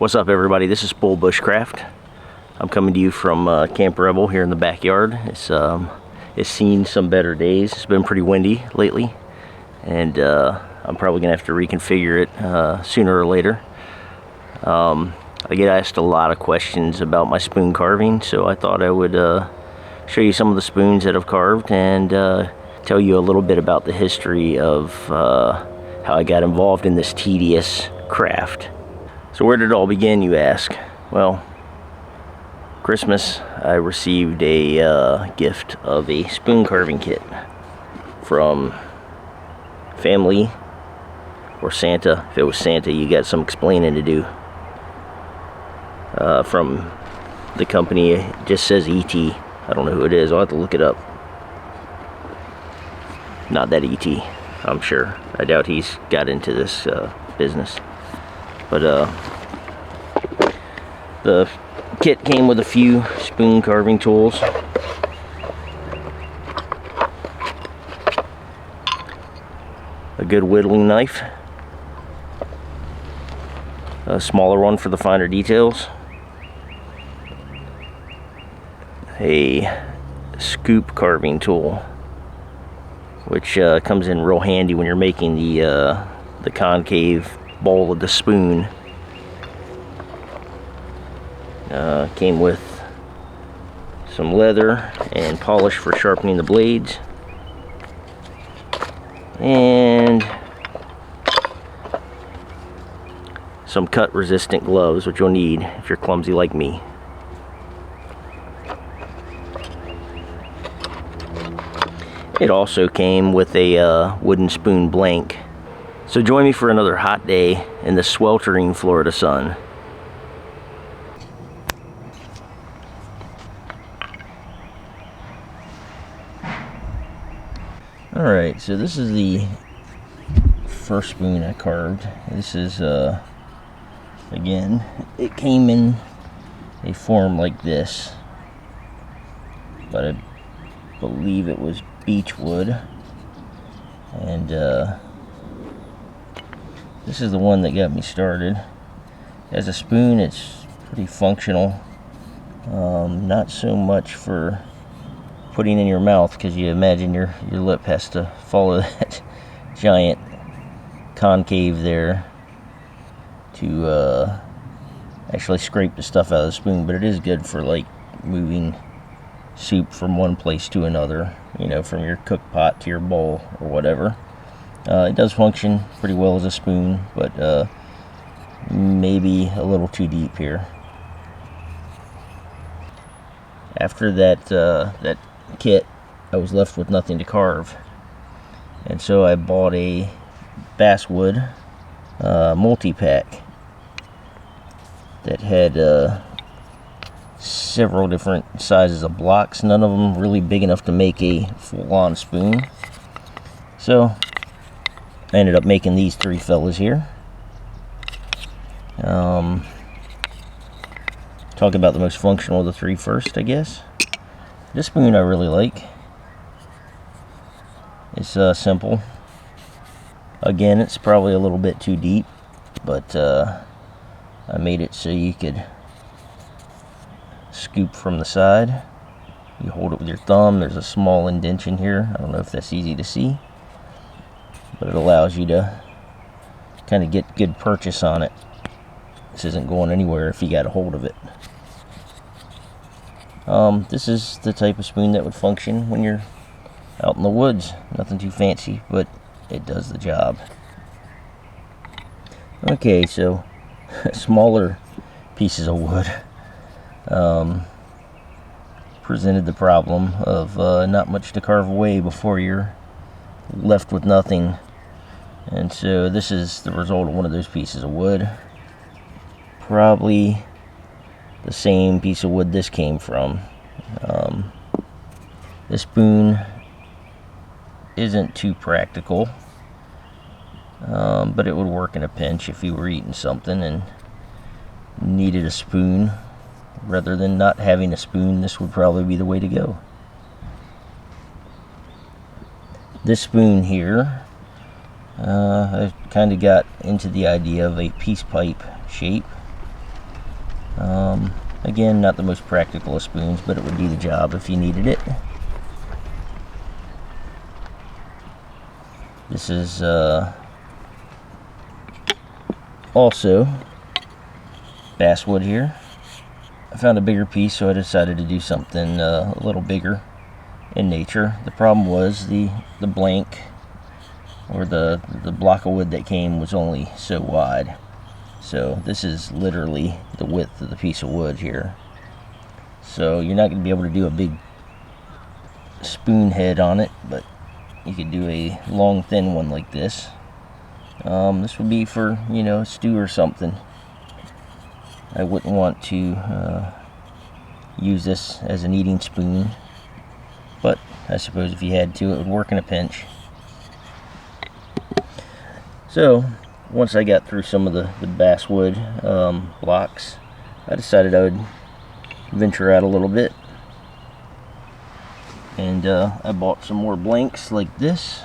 What's up, everybody? This is SP00 Bushcraft. I'm coming to you from Camp Rebel here in the backyard. It's seen some better days. It's been pretty windy lately, and I'm probably gonna have to reconfigure it sooner or later. I get asked a lot of questions about my spoon carving, so I thought I would show you some of the spoons that I've carved and tell you a little bit about the history of how I got involved in this tedious craft. So where did it all begin, you ask? Well, Christmas, I received a gift of a spoon carving kit from family or Santa. If it was Santa, you got some explaining to do. From the company, it just says ET. I don't know who it is. I'll have to look it up. Not that ET, I'm sure. I doubt he's got into this business. But the kit came with a few spoon carving tools. A good whittling knife. A smaller one for the finer details. A scoop carving tool, which comes in real handy when you're making the concave bowl of the spoon. Came with some leather and polish for sharpening the blades, and some cut resistant gloves, which you'll need if you're clumsy like me. It also came with a wooden spoon blank. So join me for another hot day in the sweltering Florida sun. Alright, so this is the first spoon I carved. This is, again, it came in a form like this, but I believe it was beechwood, and this is the one that got me started. As a spoon, it's pretty functional. Not so much for putting in your mouth, because you imagine your lip has to follow that giant concave there to actually scrape the stuff out of the spoon. But it is good for like moving soup from one place to another, you know, from your cook pot to your bowl or whatever. It does function pretty well as a spoon, but maybe a little too deep here. After that kit, I was left with nothing to carve, and so I bought a basswood multi-pack that had several different sizes of blocks, none of them really big enough to make a full-on spoon. So I ended up making these three fellas here. Talk about the most functional of the three first, I guess. This spoon I really like. It's simple. Again, it's probably a little bit too deep, but I made it so you could scoop from the side. You hold it with your thumb. There's a small indentation here. I don't know if that's easy to see, but it allows you to kind of get good purchase on it. This isn't going anywhere if you got a hold of it. This is the type of spoon that would function when you're out in the woods. Nothing too fancy, but it does the job. Okay, so smaller pieces of wood presented the problem of not much to carve away before you're left with nothing. And so this is the result of one of those pieces of wood. Probably the same piece of wood this came from. This spoon isn't too practical, but it would work in a pinch if you were eating something and needed a spoon. Rather than not having a spoon, this would probably be the way to go. This spoon here, I kind of got into the idea of a peace pipe shape. Again, not the most practical of spoons, but it would do the job if you needed it. This is also basswood here. I found a bigger piece, so I decided to do something a little bigger in nature. The problem was the blank, or the block of wood that came, was only so wide. So this is literally the width of the piece of wood here. So you're not going to be able to do a big spoon head on it, but you could do a long thin one like this. This would be for, you know, stew or something. I wouldn't want to use this as an eating spoon, but I suppose if you had to, it would work in a pinch. So once I got through some of the basswood blocks, I decided I would venture out a little bit, and I bought some more blanks like this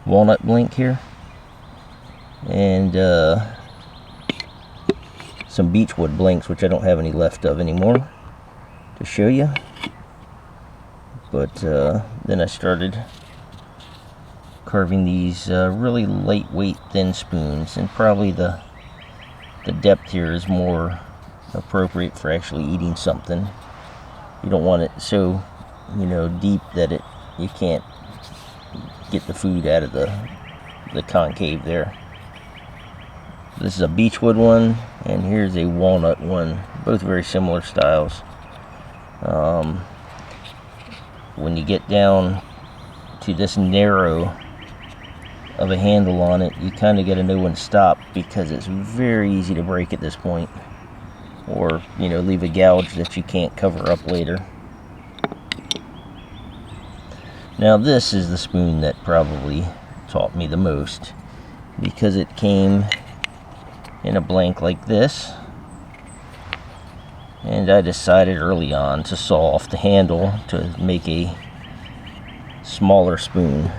walnut blank here, and some beechwood blanks, which I don't have any left of anymore to show you. But then I started carving these really lightweight thin spoons, and probably the depth here is more appropriate for actually eating something. You don't want it so, you know, deep that you can't get the food out of the concave there. This is a beechwood one, and here's a walnut one, both very similar styles. When you get down to this narrow of a handle on it, you kind of got to know when to stop, because it's very easy to break at this point, or, you know, leave a gouge that you can't cover up later. Now this is the spoon that probably taught me the most, because it came in a blank like this, and I decided early on to saw off the handle to make a smaller spoon.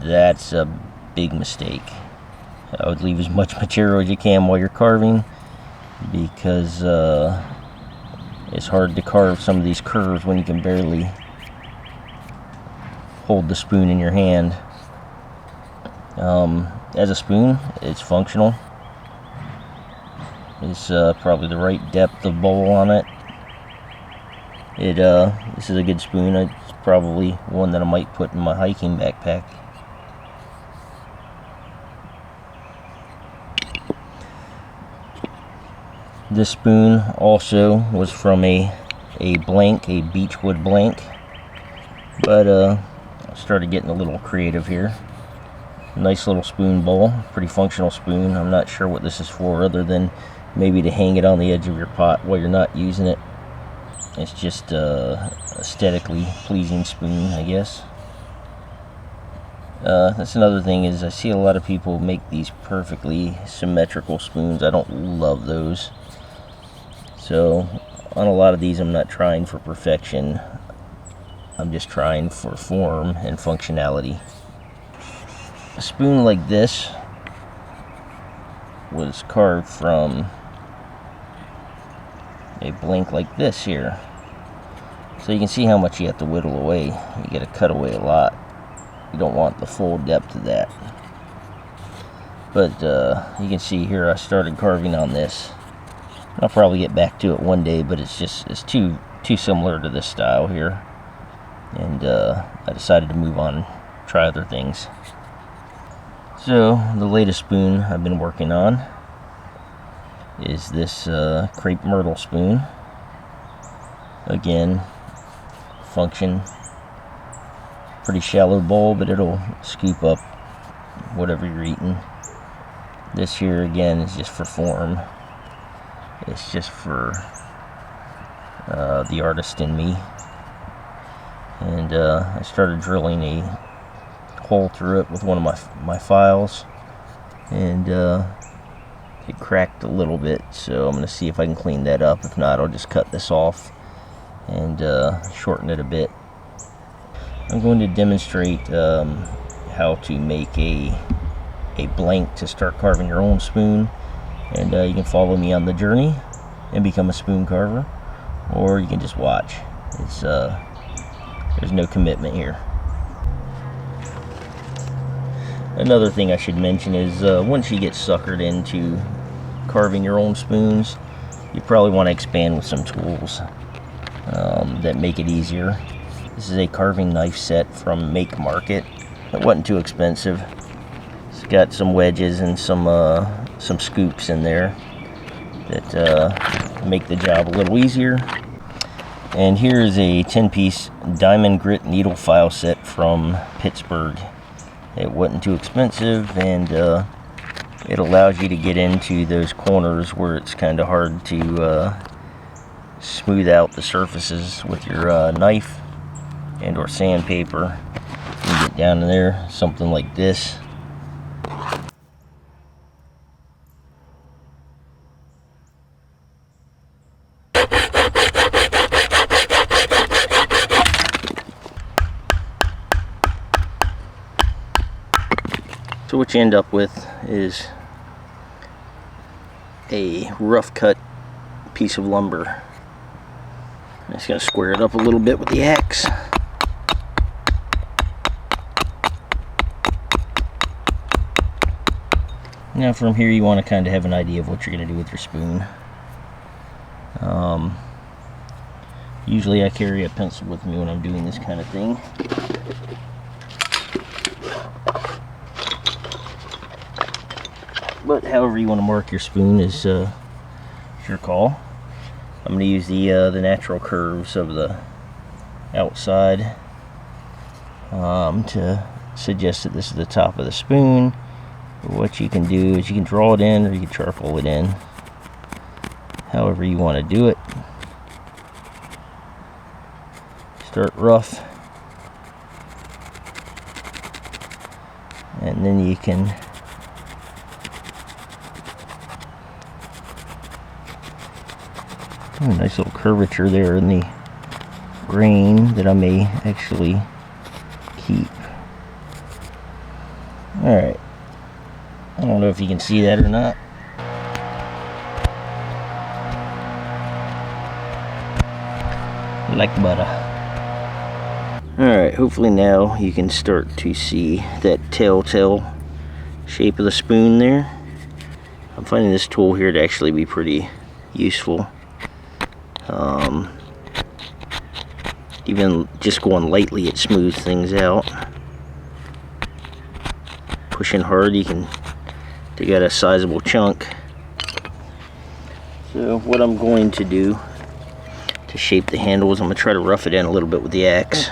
That's a big mistake. I would leave as much material as you can while you're carving, because it's hard to carve some of these curves when you can barely hold the spoon in your hand. As a spoon, it's functional. It's probably the right depth of bowl on it. This is a good spoon. It's probably one that I might put in my hiking backpack. This spoon also was from a blank, a beechwood blank, but I started getting a little creative here. Nice little spoon bowl, pretty functional spoon. I'm not sure what this is for, other than maybe to hang it on the edge of your pot while you're not using it. It's just aesthetically pleasing spoon, I guess. That's another thing, is I see a lot of people make these perfectly symmetrical spoons. I don't love those. So on a lot of these, I'm not trying for perfection. I'm just trying for form and functionality. A spoon like this was carved from a blank like this here. So you can see how much you have to whittle away. You got to cut away a lot. You don't want the full depth of that. But you can see here I started carving on this. I'll probably get back to it one day, but it's too similar to this style here. And I decided to move on and try other things. So the latest spoon I've been working on is this crepe myrtle spoon. Again, function, pretty shallow bowl, but it'll scoop up whatever you're eating. This here again is just for form. It's just for the artist in me. And I started drilling a hole through it with one of my files, and it cracked a little bit, so I'm going to see if I can clean that up. If not, I'll just cut this off and shorten it a bit. I'm going to demonstrate how to make a blank to start carving your own spoon. And you can follow me on the journey and become a spoon carver, or you can just watch. It's there's no commitment here. Another thing I should mention is once you get suckered into carving your own spoons, you probably want to expand with some tools that make it easier. This is a carving knife set from Make Market. It wasn't too expensive. It's got some wedges and some scoops in there that make the job a little easier. And here is a 10-piece diamond grit needle file set from Pittsburgh. It wasn't too expensive, and it allows you to get into those corners where it's kind of hard to smooth out the surfaces with your knife and or sandpaper. You get down in there, something like this. So what you end up with is a rough cut piece of lumber. I'm just going to square it up a little bit with the axe. Now from here you want to kind of have an idea of what you're going to do with your spoon. Usually I carry a pencil with me when I'm doing this kind of thing. But however you want to mark your spoon is your call. I'm going to use the natural curves of the outside to suggest that this is the top of the spoon. What you can do is you can draw it in, or you can charcoal it in, however you want to do it. Start rough, and then you can a nice little curvature there in the grain that I may actually keep. Alright, I don't know if you can see that or not. Like butter. Alright, hopefully now you can start to see that telltale shape of the spoon there. I'm finding this tool here to actually be pretty useful. Even just going lightly, it smooths things out. Pushing hard, you can take out a sizable chunk. So what I'm going to do to shape the handle is I'm going to try to rough it in a little bit with the axe.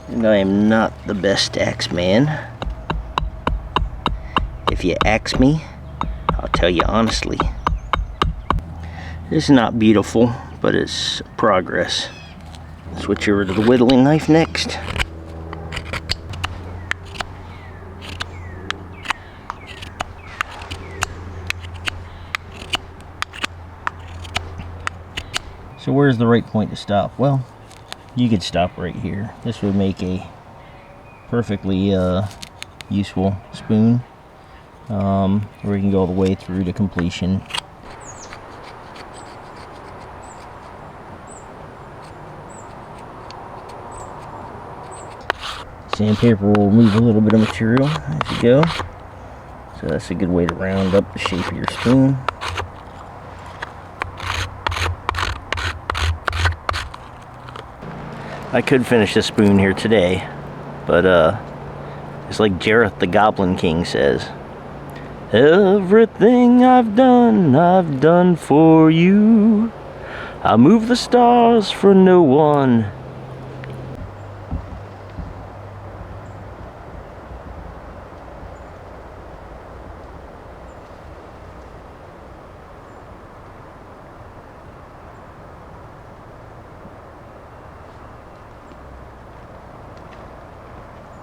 And I am not the best axe man. If you axe me, I'll tell you honestly. It's not beautiful, but it's progress. Switch over to the whittling knife next. So where's the right point to stop? Well, you could stop right here. This would make a perfectly useful spoon, where you can go all the way through to completion. Sandpaper will remove a little bit of material as you go, so that's a good way to round up the shape of your spoon. I could finish this spoon here today, but it's like Jareth the Goblin King says, everything I've done for you. I move the stars for no one